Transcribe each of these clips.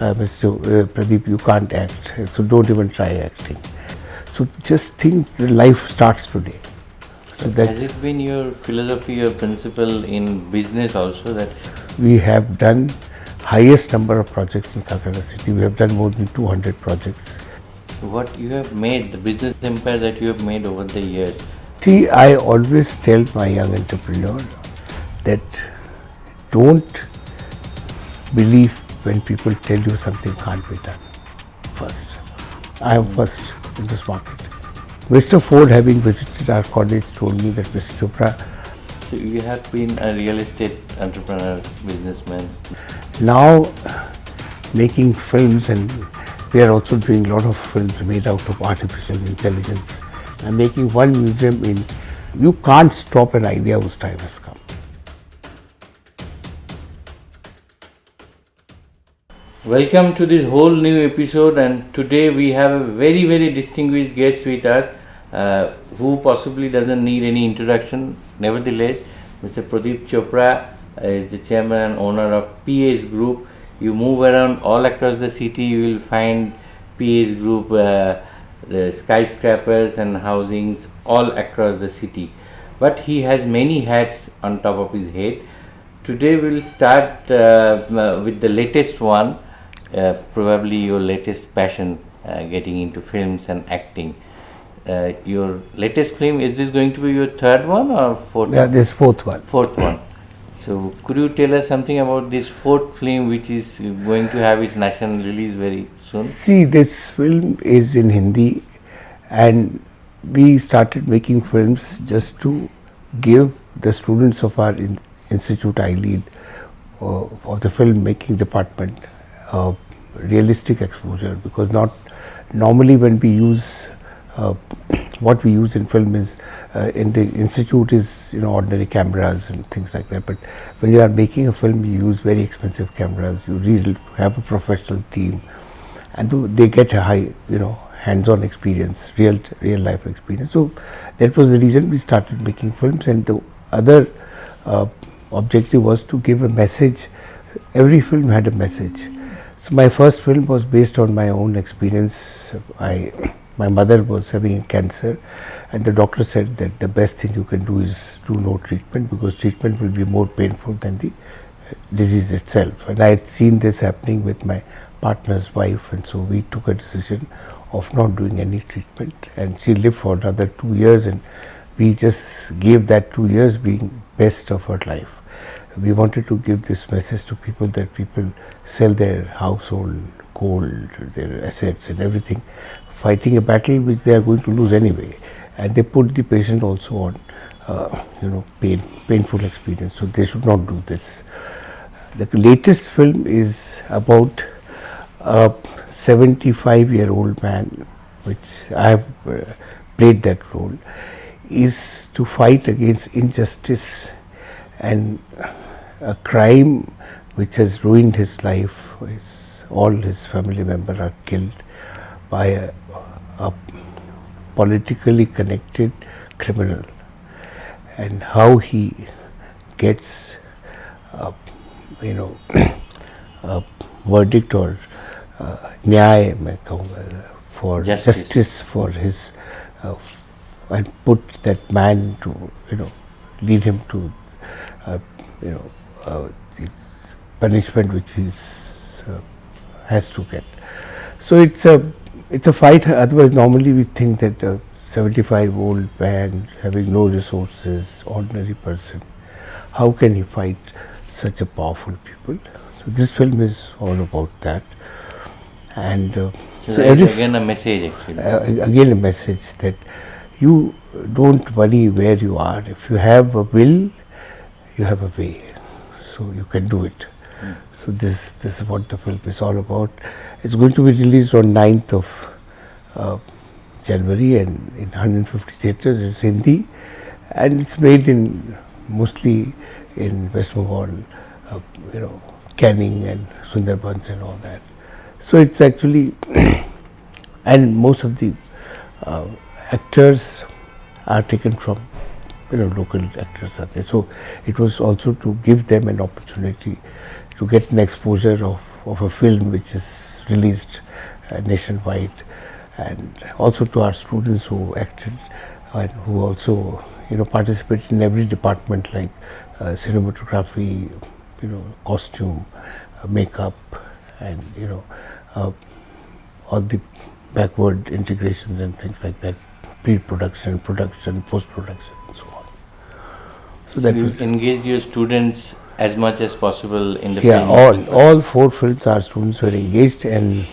Mr. Pradip, you can't act, so don't even try acting. So just think the life starts today. So has it been your philosophy or principle in business also that we have done highest number of projects in Calcutta city. We have done more than 200 projects. what you have made, the business empire that you have made over the years? See, I always tell my young entrepreneur that don't believe when people tell you something can't be done. First, I am first in this market. Mr. Ford, having visited our college, told me that Mr. Chopra, So you have been a real estate entrepreneur, businessman. now making films, and we are also doing a lot of films made out of artificial intelligence. I'm making one museum in, you can't stop an idea whose time has come. Welcome to this whole new episode, and today we have a very distinguished guest with us who possibly doesn't need any introduction. Nevertheless, Mr. Pradip Chopra is the chairman and owner of PA's Group. You move around all across the city, you will find PA's Group, the skyscrapers and housings all across the city. But he has many hats on top of his head. Today we'll start with the latest one, probably your latest passion, getting into films and acting. Your latest film, is this going to be your third one or fourth? Yeah, this fourth one. Fourth one. So could you tell us something about this fourth film which is going to have its national release very soon? See, this film is in Hindi, and we started making films just to give the students of our institute, I lead, of the film making department, realistic exposure, because not normally when we use what we use in film is in the institute is ordinary cameras and things like that, but when you are making a film you use very expensive cameras, you really have a professional team, and they get a high hands-on experience, real life experience. So that was the reason we started making films, and the other objective was to give a message. Every film had a message. So my first film was based on my own experience. My mother was having cancer, and the doctor said that the best thing you can do is do no treatment, because treatment will be more painful than the disease itself. And I had seen this happening with my partner's wife, and so we took a decision of not doing any treatment, and she lived for another 2 years, and we just gave that 2 years being best of her life. We wanted to give this message to people, that people sell their household, gold, their assets and everything, fighting a battle which they are going to lose anyway, and they put the patient also on painful experience, so they should not do this. The latest film is about a 75-year-old man, which I have played that role, is to fight against injustice and a crime which has ruined his life. All his family members are killed by a politically connected criminal, and how he gets a verdict or nyay, मैं कहूँगा, for justice for his and put that man to lead him to the punishment which he has to get. So it's a fight. Otherwise, normally we think that a 75-year-old man having no resources, ordinary person, how can he fight such a powerful people? So this film is all about that, and so again a message actually. Again a message that you don't worry where you are. If you have a will, you have a way, so you can do it. So this is what the film is all about. It's going to be released on 9th of January, and in 150 theatres. It's Hindi, and it's made in mostly in West Bengal, Canning and Sundarbans and all that. So it's actually and most of the actors are taken from local actors are there. So it was also to give them an opportunity to get an exposure of of a film which is released nationwide, and also to our students who acted and who also participated in every department like cinematography, costume, makeup, and all the backward integrations and things like that, pre-production, production, post-production, and so on. So that You was engaged your students as much as possible in the yeah. film. All 4 films, our students were engaged, and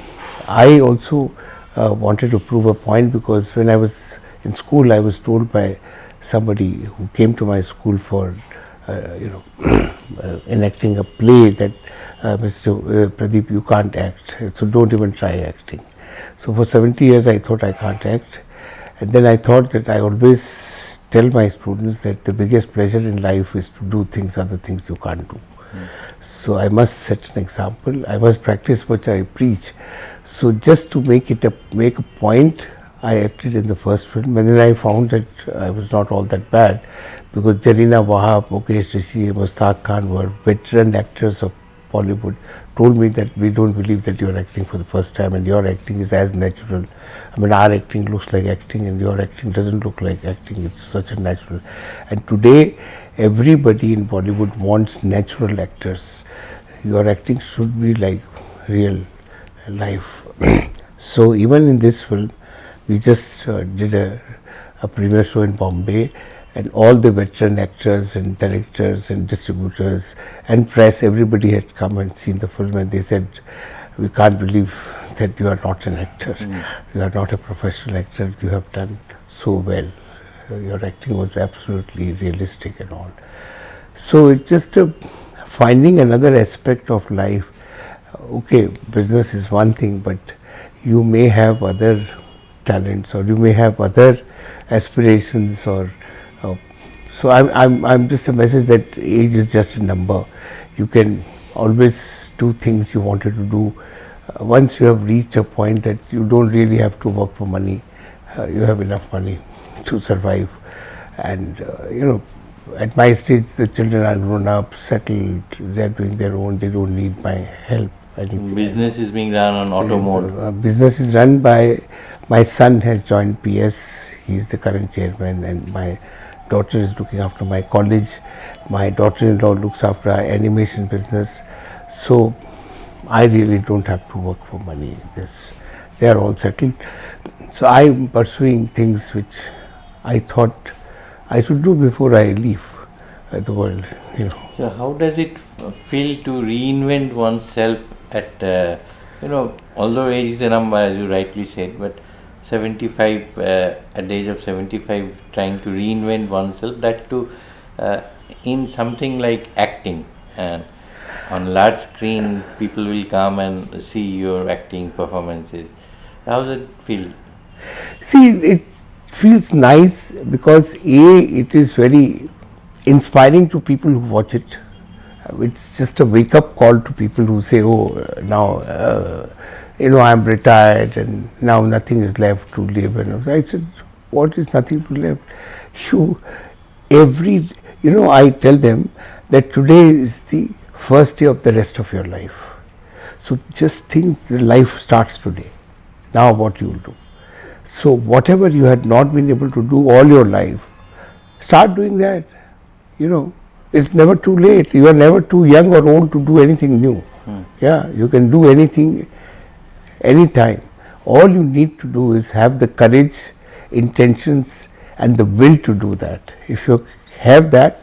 I also wanted to prove a point, because when I was in school, I was told by somebody who came to my school for enacting a play that Mr. Pradip, you can't act, so don't even try acting. So for 70 years I thought I can't act, and then I thought that I always tell my students that the biggest pleasure in life is to do other things you can't do. So I must set an example. I must practice what I preach. So just to make a point, I acted in the first film, and then I found that I was not all that bad, because Jarina Wahab, Mukesh Rishi, Mustaq Khan were veteran actors of Bollywood, told me that we don't believe that you are acting for the first time, and your acting is as natural. I mean, our acting looks like acting, and your acting doesn't look like acting. It's such a natural. And today, everybody in Bollywood wants natural actors. Your acting should be like real life. So even in this film, we just did a premiere show in Bombay, and all the veteran actors and directors and distributors and press, everybody had come and seen the film, and they said, we can't believe that you are not an actor. You are not a professional actor. You have done so well. Your acting was absolutely realistic and all. So it's just finding another aspect of life. Okay, business is one thing, but you may have other talents, or you may have other aspirations, or so I'm just a message that age is just a number. You can always do things you wanted to do. Once you have reached a point that you don't really have to work for money, you have enough money to survive, and at my stage the children are grown up, settled, they're doing their own, they don't need my help. Business is being run on auto mode. Business is run by, my son has joined PS, he is the current chairman, and my daughter is looking after my college. My daughter-in-law looks after our animation business. So I really don't have to work for money. They are all settled. So I'm pursuing things which I thought I should do before I leave the world. So how does it feel to reinvent oneself at, although age is a number, as you rightly said, but 75, at the age of 75, trying to reinvent oneself, that too in something like acting. On large screen, people will come and see your acting performances. How does it feel? See, it feels nice because it is very inspiring to people who watch it. It's just a wake-up call to people who say, oh, now I'm retired and now nothing is left to live. And I said, what is nothing to live? I tell them that today is the first day of the rest of your life. So just think the life starts today. Now what you will do. So whatever you had not been able to do all your life, start doing that. It's never too late. You are never too young or old to do anything new. Yeah, you can do anything, anytime. All you need to do is have the courage, intentions, and the will to do that. If you have that,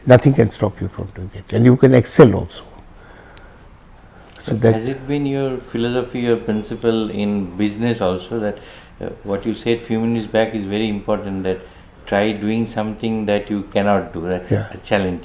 nothing can stop you from doing it, and you can excel also. So has it been your philosophy or principle in business also that what you said few minutes back is very important, that try doing something that you cannot do. That's a challenging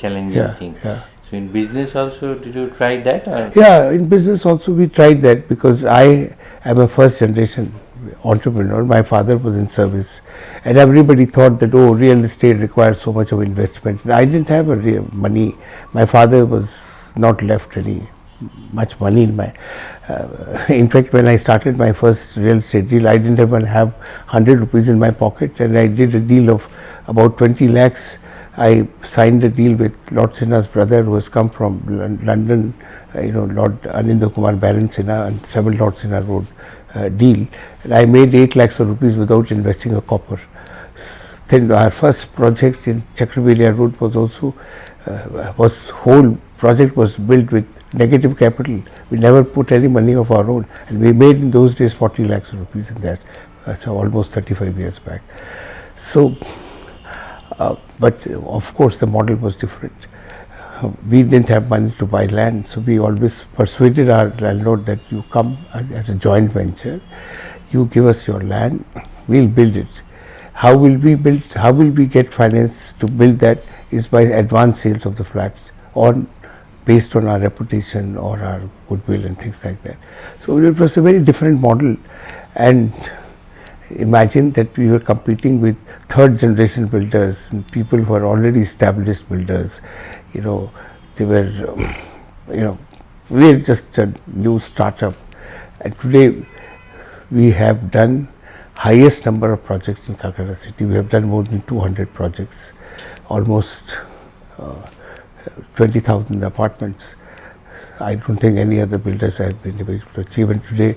thing. Yeah. So in business also, did you try that? Or? Yeah, in business also we tried that, because I am a first generation entrepreneur. My father was in service, and everybody thought that, oh, real estate requires so much of investment. And I didn't have money. My father was not left much money in my. In fact, when I started my first real estate deal, I didn't even have 100 rupees in my pocket, and I did a deal of about 20 lakhs I signed a deal with Lord Sinha's brother, who has come from London, Lord Anindra Kumar Baron Sinha, and 7 Lord Sinha Road deal. And I made 8 lakhs of rupees without investing a copper. Then our first project in Chakrabelia Road was also, whole project was built with negative capital. We never put any money of our own, and we made in those days 40 lakhs of rupees in that. So almost 35 years back. So, but of course the model was different. We didn't have money to buy land, so we always persuaded our landlord that you come as a joint venture, you give us your land, we'll build it. How will we build? How will we get finance to build that? Is by advance sales of the flats, or based on our reputation or our goodwill and things like that. So it was a very different model, and imagine that we were competing with 3rd generation builders and people who are already established builders. They were, we are just a new startup, and today we have done highest number of projects in Calcutta city. We have done more than 200 projects, almost 20,000 apartments. I don't think any other builders have been able to achieve, and today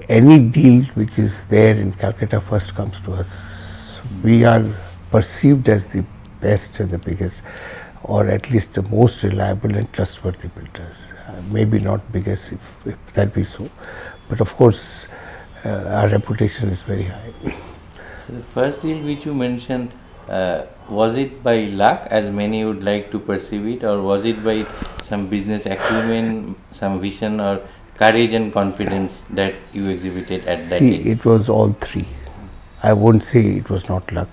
any deal which is there in Calcutta first comes to us. We are perceived as the best and the biggest, or at least the most reliable and trustworthy builders. Maybe not biggest, if that be so, but of course our reputation is very high. So the first deal which you mentioned, was it by luck, as many would like to perceive it, or was it by some business acumen, some vision, or courage and confidence that you exhibited at that See, age? it was all three. I won't say it was not luck.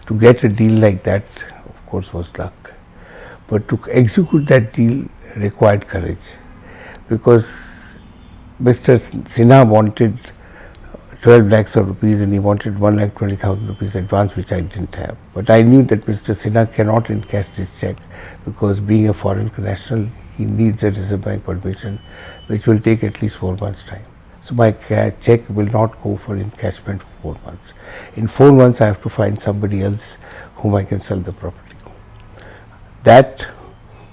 To get a deal like that, of course, was luck. But to execute that deal required courage, because Mr. Sinha wanted 12 lakhs of rupees and he wanted 1,20,000 rupees advance, which I didn't have. But I knew that Mr. Sinha cannot encash this check, because being a foreign national, he needs a Reserve Bank permission, which will take at least 4 months' time. So my check will not go for encashment for 4 months. In 4 months, I have to find somebody else whom I can sell the property. That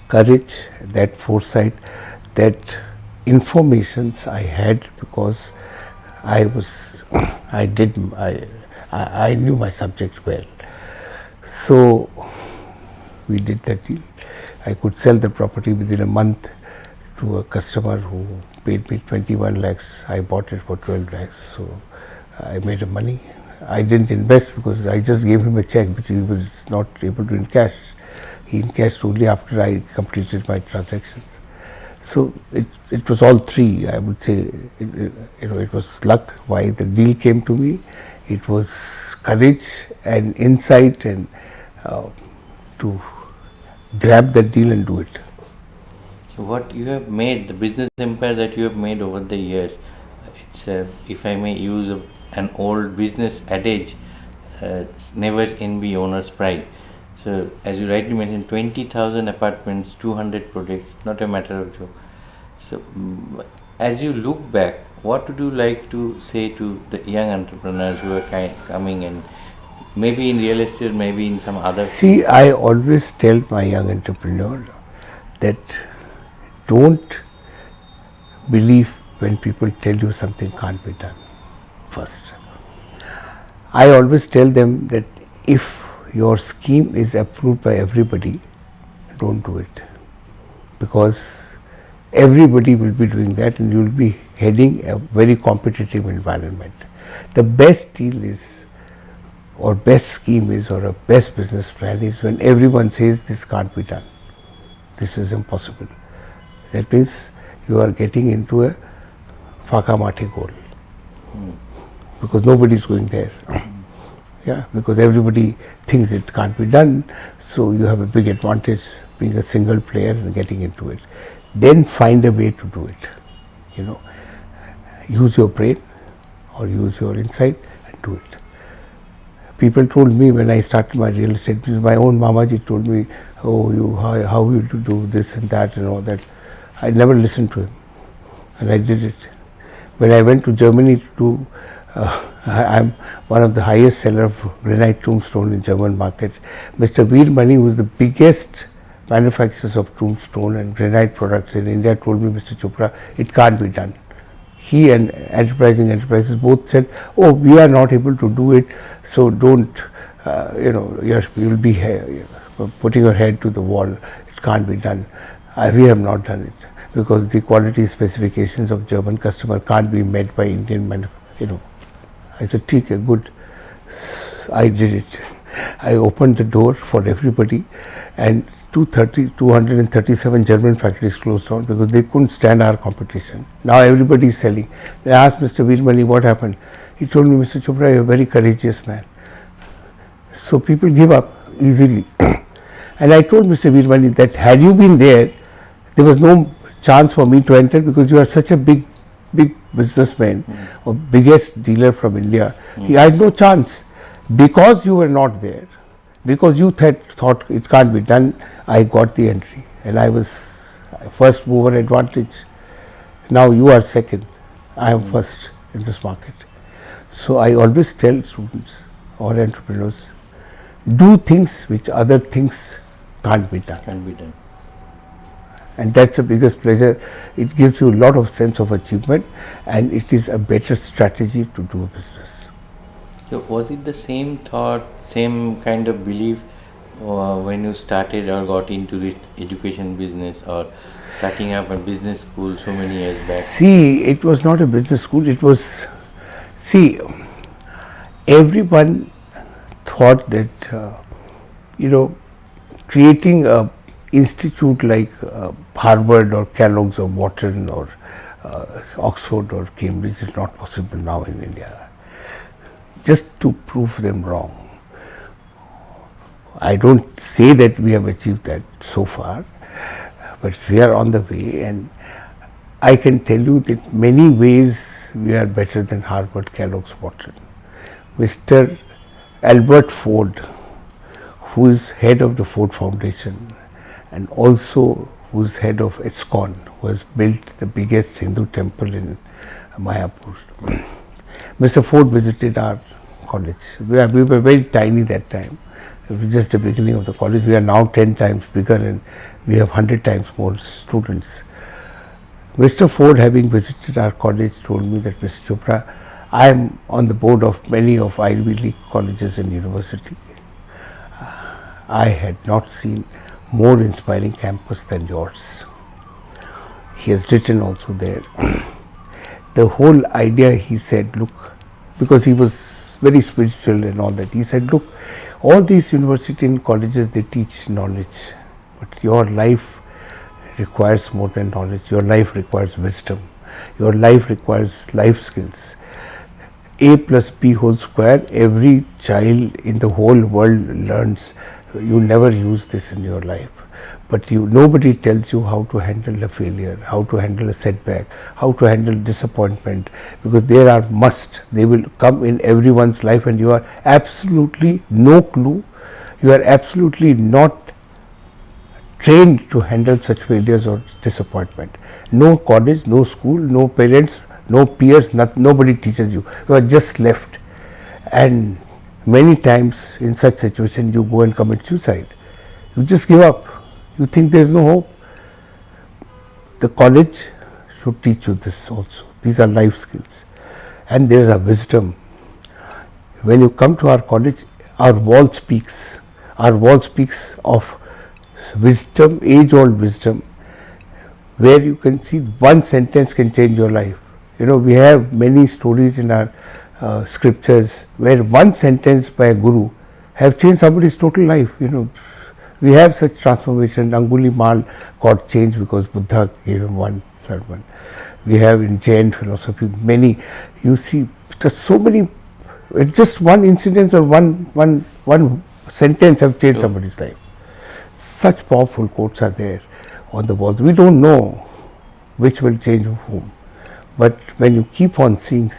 courage, that foresight, that informations I had, because I knew my subject well. So we did that deal. I could sell the property within a month to a customer who paid me 21 lakhs. I bought it for 12 lakhs. So I made a money. I didn't invest because I just gave him a check which he was not able to encash. He encashed only after I completed my transactions. So it was all three. I would say it was luck why the deal came to me. It was courage and insight, and to grab that deal and do it. So what you have made, the business empire that you have made over the years, it's if I may use an old business adage, it's never envy owner's pride. So as you rightly mentioned, 20,000 apartments, 200 projects, not a matter of joke. So as you look back, what would you like to say to the young entrepreneurs who are coming in, maybe in real estate, maybe in some other See, field? I always tell my young entrepreneur that don't believe when people tell you something can't be done first. I always tell them that if your scheme is approved by everybody, don't do it, because everybody will be doing that and you will be heading a very competitive environment. The best deal is, or best scheme is, or a best business plan is when everyone says this can't be done, this is impossible. That means you are getting into a faka mate goal, because nobody is going there. Yeah, because everybody thinks it can't be done, so you have a big advantage being a single player and getting into it. Then find a way to do it. Use your brain or use your insight and do it. People told me when I started my real estate business, my own Mamaji told me, oh, how will you do this and that and all that. I never listened to him, and I did it. When I went to Germany to do I'm one of the highest seller of granite tombstone in German market. Mr. Veermani, who is the biggest manufacturers of tombstone and granite products in India, told me, Mr. Chopra, it can't be done. He and Enterprising Enterprises both said, oh, we are not able to do it, so don't, you'll be putting your head to the wall. It can't be done. We have not done it because the quality specifications of German customer can't be met by Indian manufacturers. I said, okay, good. I did it. I opened the door for everybody, and 237 German factories closed down because they couldn't stand our competition. Now everybody is selling. They asked Mr. Veermani what happened. He told me, Mr. Chopra, you're a very courageous man. So people give up easily. And I told Mr. Veermani that had you been there was no chance for me to enter because you are such a big businessman or biggest dealer from India. He had no chance. Because you were not there, because you thought it can't be done, I got the entry and I was first mover advantage. Now you are second, I am first in this market. So I always tell students or entrepreneurs, do things which other things can't be done. Can be done. And that's the biggest pleasure. It gives you a lot of sense of achievement and it is a better strategy to do business. So was it the same thought, same kind of belief when you started or got into this education business or starting up a business school so many years back? See, it was not a business school. It was, everyone thought that, creating a institute like Harvard or Kellogg's or Wharton or Oxford or Cambridge is not possible now in India. Just to prove them wrong. I don't say that we have achieved that so far, but we are on the way, and I can tell you that many ways we are better than Harvard, Kellogg's, Wharton. Mr. Albert Ford, who is head of the Ford Foundation and also who is head of ISKCON, who has built the biggest Hindu temple in Mayapur. Mr. Ford visited our college. We were very tiny that time. It was just the beginning of the college. We are now 10 times bigger and we have 100 times more students. Mr. Ford, having visited our college, told me that, Mr. Chopra, I am on the board of many of Ivy League colleges and university. I had not seen more inspiring campus than yours. He has written also there. The whole idea, he said, look, because he was very spiritual and all that, he said, look, all these universities and colleges, they teach knowledge, but your life requires more than knowledge. Your life requires wisdom. Your life requires life skills. A plus B whole square, every child in the whole world learns. You never use this in your life. But nobody tells you how to handle a failure, how to handle a setback, how to handle disappointment, because there are must. They will come in everyone's life and you are absolutely no clue. You are absolutely not trained to handle such failures or disappointment. No college, no school, no parents, no peers, nobody teaches you. You are just left. And many times in such situation you go and commit suicide. You just give up. You think there is no hope. The college should teach you this also. These are life skills. And there is a wisdom. When you come to our college, our wall speaks. Our wall speaks of wisdom, age-old wisdom, where you can see one sentence can change your life. We have many stories in our scriptures where one sentence by a guru have changed somebody's total life. We have such transformation. Angulimal got changed because Buddha gave him one sermon. We have in Jain philosophy many. You see, there's so many. Just one incident or one sentence have changed somebody's life. Such powerful quotes are there on the walls. We don't know which will change whom, but when you keep on seeing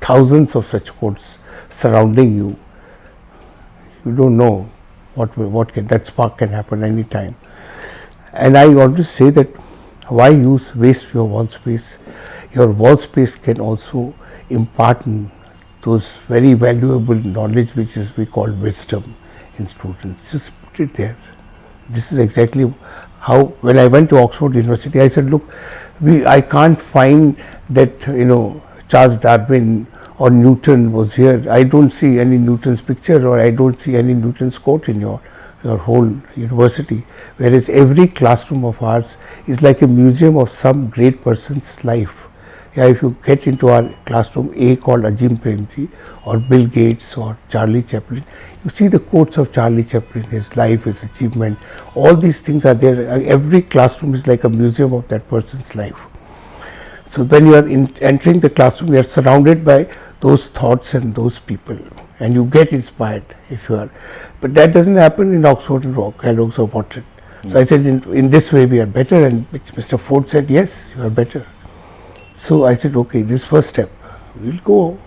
thousands of such quotes surrounding you, you don't know that spark can happen any time. And I always say that why waste your wall space? Your wall space can also impart those very valuable knowledge which is we call wisdom in students. Just put it there. This is exactly how, when I went to Oxford University, I said, look, I can't find that, Charles Darwin or Newton was here. I don't see any Newton's picture, or I don't see any Newton's quote in your whole university. Whereas every classroom of ours is like a museum of some great person's life. Yeah, if you get into our classroom A called Ajim Premji or Bill Gates or Charlie Chaplin, you see the quotes of Charlie Chaplin, his life, his achievement, all these things are there. Every classroom is like a museum of that person's life. So when you are entering the classroom, you are surrounded by those thoughts and those people, and you get inspired if you are. But that doesn't happen in Oxford and Kellogg's or Wharton. So I said, in this way we are better, and which Mr. Ford said, yes, you are better. So I said, okay, this first step, we'll go.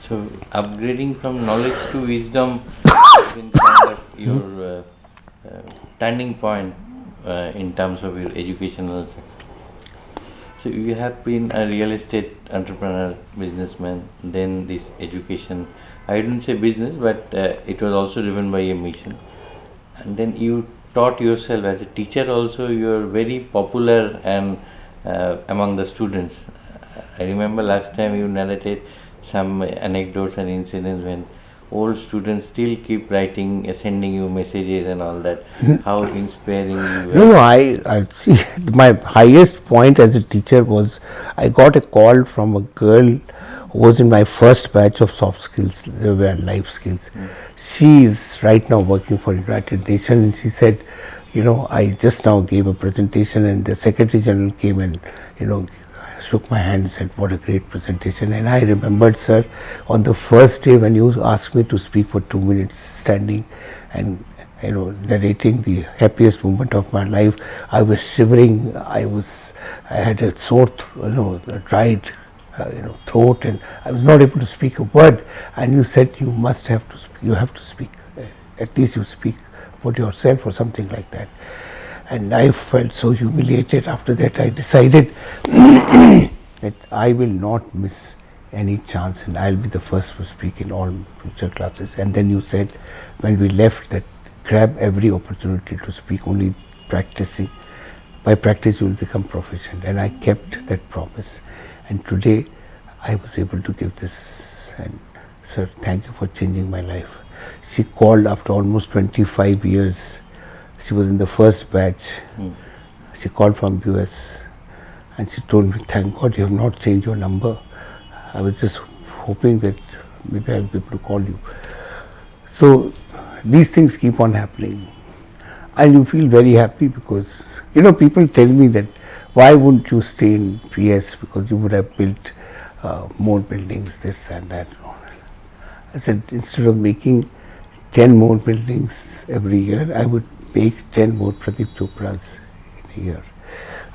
So upgrading from knowledge to wisdom has been kind of your turning point in terms of your educational success. So you have been a real estate entrepreneur, businessman, then this education. I didn't say business, but it was also driven by a mission. And then you taught yourself as a teacher also. You are very popular and among the students. I remember last time you narrated some anecdotes and incidents when old students still keep writing, sending you messages and all that. How inspiring you were. No, I see, my highest point as a teacher was, I got a call from a girl who was in my first batch of soft skills, they were life skills. She is right now working for United Nations, and she said, I just now gave a presentation, and the Secretary General came and, shook my hand and said, what a great presentation. And I remembered, sir, on the first day when you asked me to speak for 2 minutes standing and, narrating the happiest moment of my life, I was shivering, I had a sore, a dried, throat, and I was not able to speak a word. And you said, you have to speak, at least you speak for yourself or something like that. And I felt so humiliated. After that, I decided that I will not miss any chance, and I'll be the first to speak in all future classes. And then you said, when we left, that grab every opportunity to speak, only practicing. By practice, you will become proficient. And I kept that promise. And today, I was able to give this. And sir, thank you for changing my life. She called after almost 25 years. She was in the first batch. She called from US, and she told me, thank God you have not changed your number. I was just hoping that maybe I'll be able to call you. So these things keep on happening, and you feel very happy because, people tell me that why wouldn't you stay in PS, because you would have built more buildings, this and that and all that. I said, instead of making 10 more buildings every year, I would make 10 more Pradip Chopras in a year.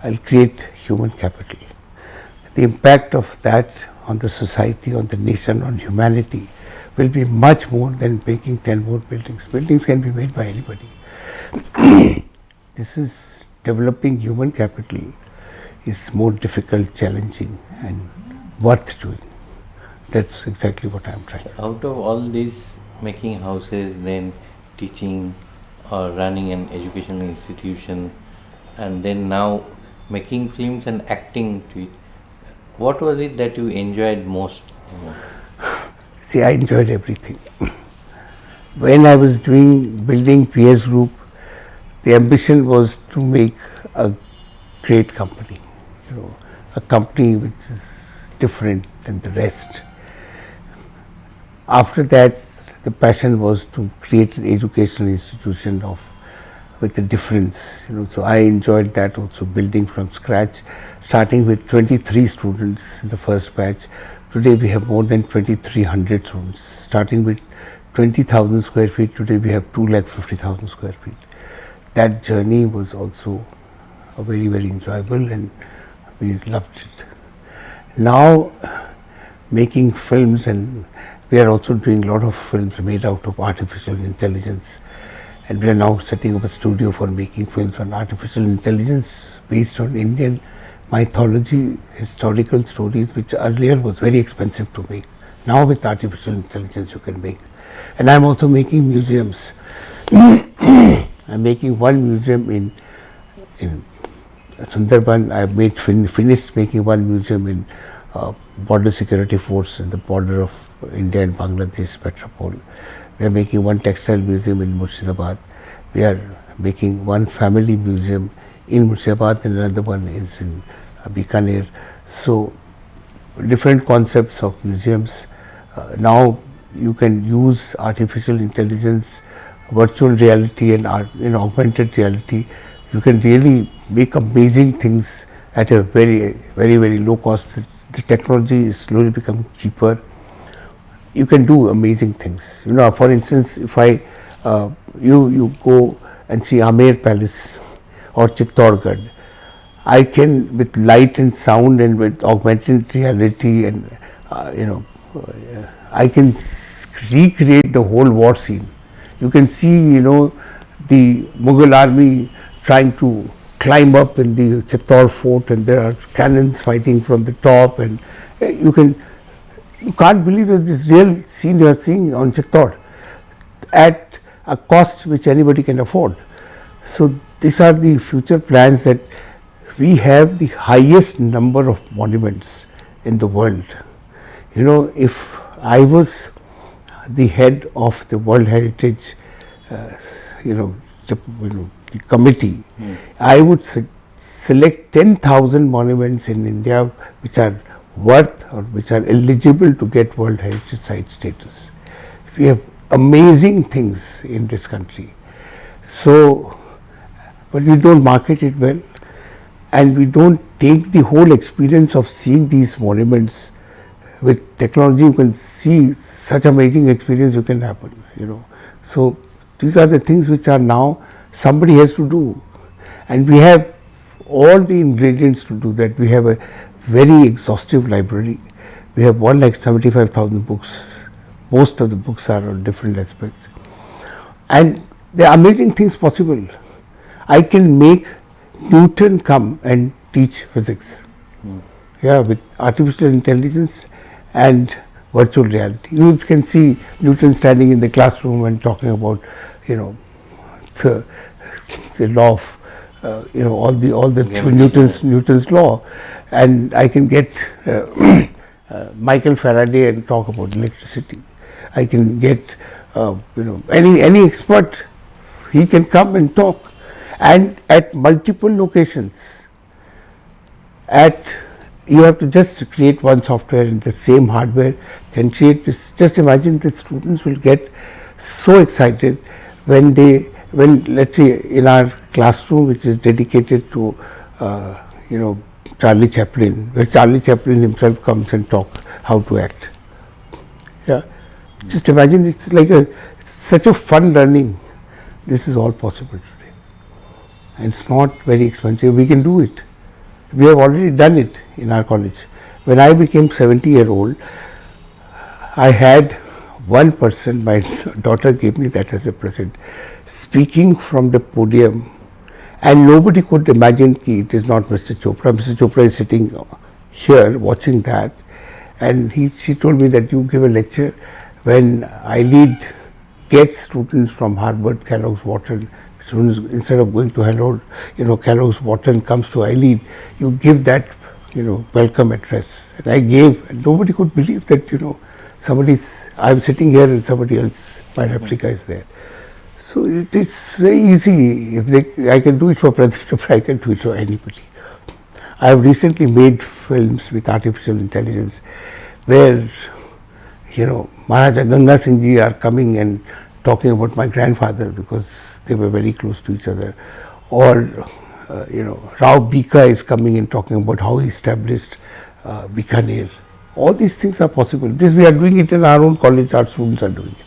I'll create human capital. The impact of that on the society, on the nation, on humanity will be much more than making 10 more buildings. Buildings can be made by anybody. This is developing human capital is more difficult, challenging, and worth doing. That's exactly what I'm trying. Out of all this, making houses, then teaching or running an educational institution, and then now making films and acting to it, what was it that you enjoyed most? See, I enjoyed everything. When I was building PS Group, the ambition was to make a great company, a company which is different than the rest. After that, the passion was to create an educational institution with a difference, So I enjoyed that also, building from scratch, starting with 23 students in the first batch. Today we have more than 2,300 students. Starting with 20,000 square feet, today we have 250,000 square feet. That journey was also very, very enjoyable, and we loved it. Now, making films, and we are also doing a lot of films made out of artificial intelligence, and we are now setting up a studio for making films on artificial intelligence based on Indian mythology, historical stories, which earlier was very expensive to make. Now with artificial intelligence you can make. And I'm also making museums. I'm making one museum in Sundarban. I've finished making one museum in border security force in the border of India and Bangladesh metropole. We are making one textile museum in Murshidabad. We are making one family museum in Murshidabad and another one is in Bikaner. So different concepts of museums. Now you can use artificial intelligence, virtual reality and augmented reality. You can really make amazing things at a very low cost. The technology is slowly becoming cheaper. You can do amazing things. For instance, if you go and see Amer Palace or Chittorgarh, I can, with light and sound and with augmented reality and I can recreate the whole war scene. You can see the Mughal army trying to climb up in the Chittor fort, and there are cannons fighting from the top, and you can't believe that this real scene you are seeing on Chittor at a cost which anybody can afford. So these are the future plans, that we have the highest number of monuments in the world. If I was the head of the World Heritage, the committee, I would select 10,000 monuments in India which are worth or which are eligible to get World Heritage Site status. We have amazing things in this country. So, but we don't market it well, and we don't take the whole experience of seeing these monuments. With technology, you can see such amazing experience you can happen. So these are the things which are now somebody has to do, and we have all the ingredients to do that. We have a very exhaustive library. We have 1,75,000 books. Most of the books are on different aspects, and there are amazing things possible. I can make Newton come and teach physics. With artificial intelligence and virtual reality. You can see Newton standing in the classroom and talking about, the law of, all the Newton's law, and I can get Michael Faraday and talk about electricity. I can get, any expert. He can come and talk, and at multiple locations. You have to just create one software, and the same hardware can create this. Just imagine the students will get so excited when let's say in our classroom, which is dedicated to Charlie Chaplin, where Charlie Chaplin himself comes and talk how to act. Just imagine, it's like such a fun learning. This is all possible today, and it's not very expensive. We can do it. We have already done it in our college. When I became 70-year-old, I had one person, my daughter gave me that as a present, speaking from the podium, and nobody could imagine that it is not Mr. Chopra. Mr. Chopra is sitting here watching that, and she told me that you give a lecture when I get students from Harvard, Kellogg's, Wharton. Students, instead of going to Kellogg's, Wharton comes to ILEAD, you give that, welcome address. And I gave, and nobody could believe that, I'm sitting here and somebody else, my replica is there. So it's very easy. I can do it for Pradip Chopra, I can do it for anybody. I have recently made films with artificial intelligence where, Maharaja Ganga Singh Ji are coming and talking about my grandfather because they were very close to each other, or Rao Bika is coming and talking about how he established Bikaner. All these things are possible. This we are doing it in our own college, our students are doing it.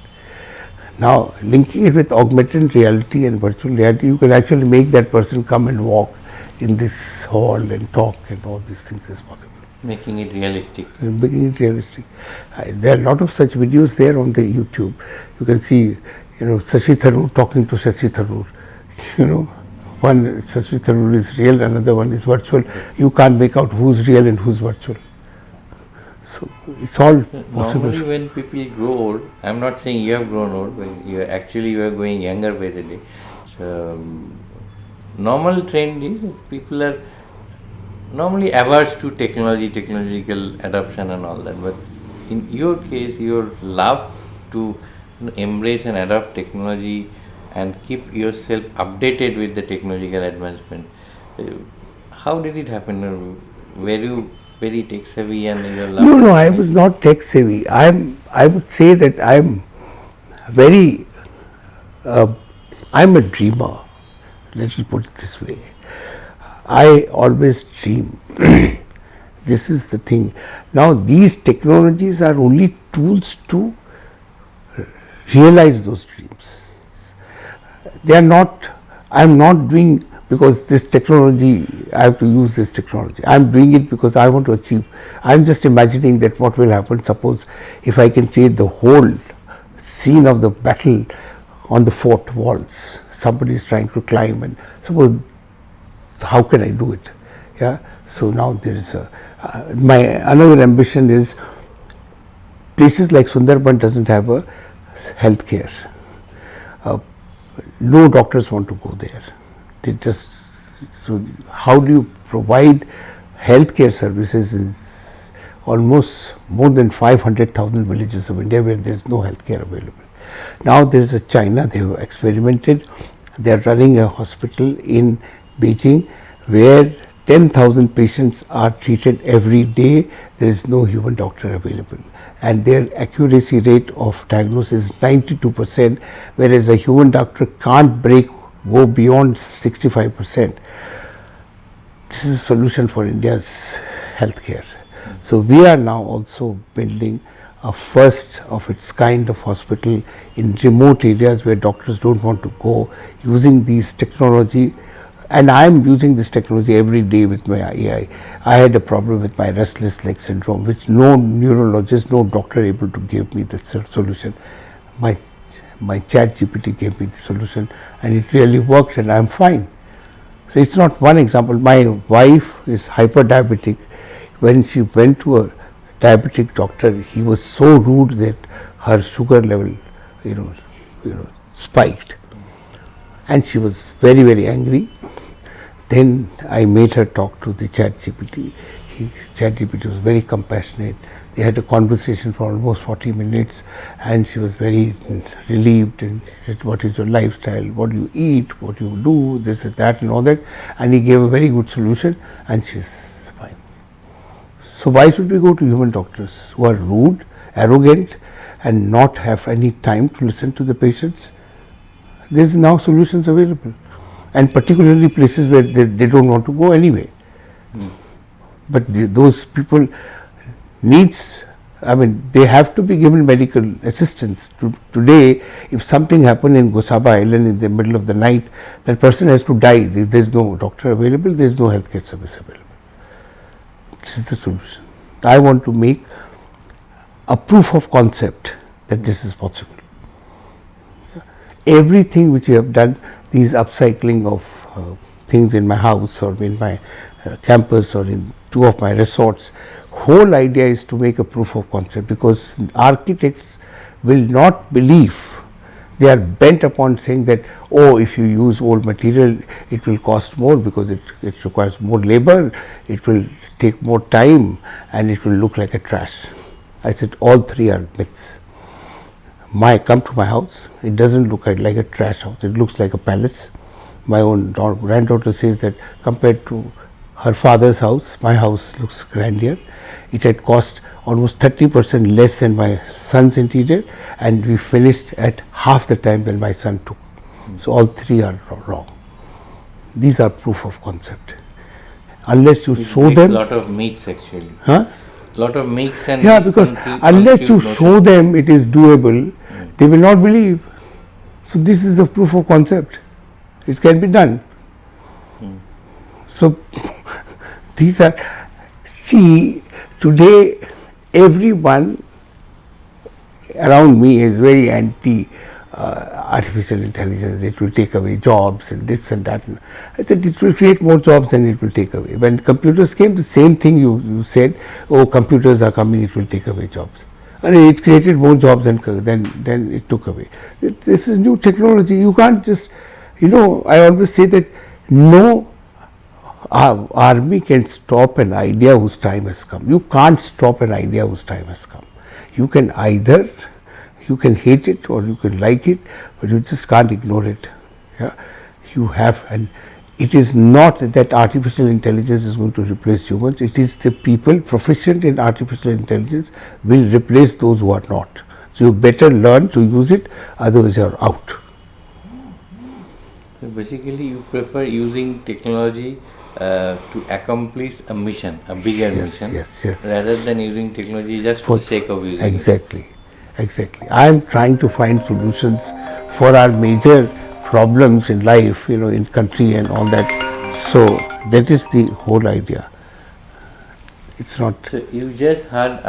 Now linking it with augmented reality and virtual reality, you can actually make that person come and walk in this hall and talk, and all these things is possible. Making it realistic. There are a lot of such videos there on the YouTube. You can see, Shashi Tharoor talking to Shashi Tharoor. One Shashi Tharoor is real, another one is virtual. You can't make out who's real and who's virtual. So It's all possible. Normally, when people grow old, I'm not saying you have grown old, but you are going younger by the day. So, normal trend is that people are normally averse to technological adoption and all that. But in your case, your love to embrace and adopt technology and keep yourself updated with the technological advancement. uh, How did it happen? Were you very tech savvy and your love? No, I was not tech savvy. I would say that I'm very, I'm a dreamer. Let me put it this way. I always dream. This is the thing. Now these technologies are only tools to realize those dreams. They are not, I am not doing because this technology, I have to use this technology. I am doing it because I want to achieve. I am just imagining that what will happen, suppose if I can create the whole scene of the battle on the fort walls. Somebody is trying to climb, and suppose, how can I do it? Yeah. So now there is a, my another ambition is, places like Sundarban doesn't have a health care. No doctors want to go there. They just, so how do you provide healthcare services in almost more than 500,000 villages of India where there is no healthcare available. Now there is a China, they have experimented, they are running a hospital in Beijing where 10,000 patients are treated every day, there is no human doctor available. And their accuracy rate of diagnosis is 92%, whereas a human doctor can't go beyond 65%. This is a solution for India's healthcare. So we are now also building a first of its kind of hospital in remote areas where doctors don't want to go, using these technology. And I am using this technology every day with my AI. I had a problem with my restless leg syndrome, which no neurologist, no doctor able to give me the solution. My chat GPT gave me the solution, and it really worked, and I am fine. So it's not one example. My wife is hyper-diabetic. When she went to a diabetic doctor, he was so rude that her sugar level, spiked, and she was very, very angry. Then I made her talk to the chat GPT. Chat GPT was very compassionate. They had a conversation for almost 40 minutes, and she was very relieved, and she said, what is your lifestyle, what do you eat, what do you do, this and that and all that, and he gave a very good solution, and she's fine. So why should we go to human doctors who are rude, arrogant, and not have any time to listen to the patients? There is now solutions available, and particularly places where they don't want to go anyway. But those people needs, they have to be given medical assistance. Today, if something happened in Gosaba Island in the middle of the night, that person has to die. There is no doctor available, there is no healthcare service available. This is the solution. I want to make a proof of concept that this is possible. Everything which we have done, these upcycling of things in my house or in my campus or in 2 of my resorts, whole idea is to make a proof of concept, because architects will not believe. They are bent upon saying that, oh, if you use old material, it will cost more because it requires more labor, it will take more time, and it will look like a trash. I said all 3 are myths. Come to my house, it doesn't look like a trash house, it looks like a palace. My own granddaughter says that compared to her father's house, my house looks grandeur. It had cost almost 30% less than my son's interior, and we finished at half the time than my son took. So all 3 are wrong. These are proof of concept. Unless you show them. A lot of myths actually. Huh? Lot of myths and because unless you show them it is doable, they will not believe. So this is a proof of concept. It can be done. So these are, see, today everyone around me is very anti artificial intelligence, it will take away jobs and this and that. I said it will create more jobs than it will take away. When computers came, the same thing you said, oh, computers are coming, it will take away jobs. And it created more jobs than it took away. This is new technology. You can't just, I always say that no army can stop an idea whose time has come. You can't stop an idea whose time has come. You can hate it or you can like it, but you just can't ignore it. Yeah? You have, and it is not that artificial intelligence is going to replace humans. It is the people proficient in artificial intelligence will replace those who are not. So you better learn to use it, otherwise you are out. So basically, you prefer using technology to accomplish a mission, a bigger mission, yes. rather than using technology just for the sake of using Exactly. I am trying to find solutions for our major problems in life, in country and all that. So that is the whole idea. It's not. So you just heard,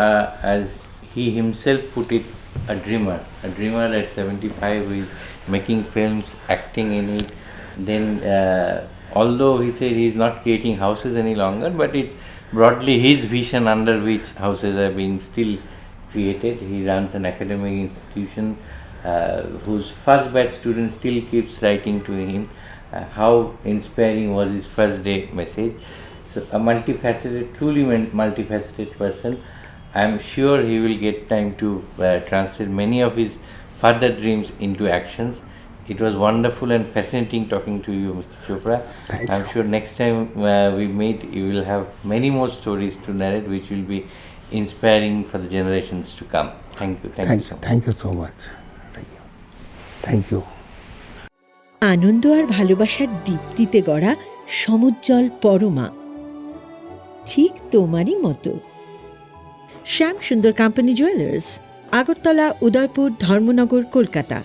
as he himself put it, a dreamer at 75 who is making films, acting in it. Then, although he said he is not creating houses any longer, but it's broadly his vision under which houses are being still created. He runs an academic institution whose first batch student still keeps writing to him how inspiring was his first day message. So a multifaceted, truly multifaceted person. I am sure he will get time to translate many of his further dreams into actions. It was wonderful and fascinating talking to you, Mr. Chopra. I'm sure next time we meet, you will have many more stories to narrate, which will be inspiring for the generations to come. Thank you. Thank you so much. Thank you so much. Thank you. আনন্দ আর ভালোবাসার দীপ্তিতে গড়া সমুজ্জ্বল পরমা, ঠিক তোমারই মতো। শ্যাম সুন্দর company jewellers, Agartala, Udaipur, Dharmanagar, Kolkata.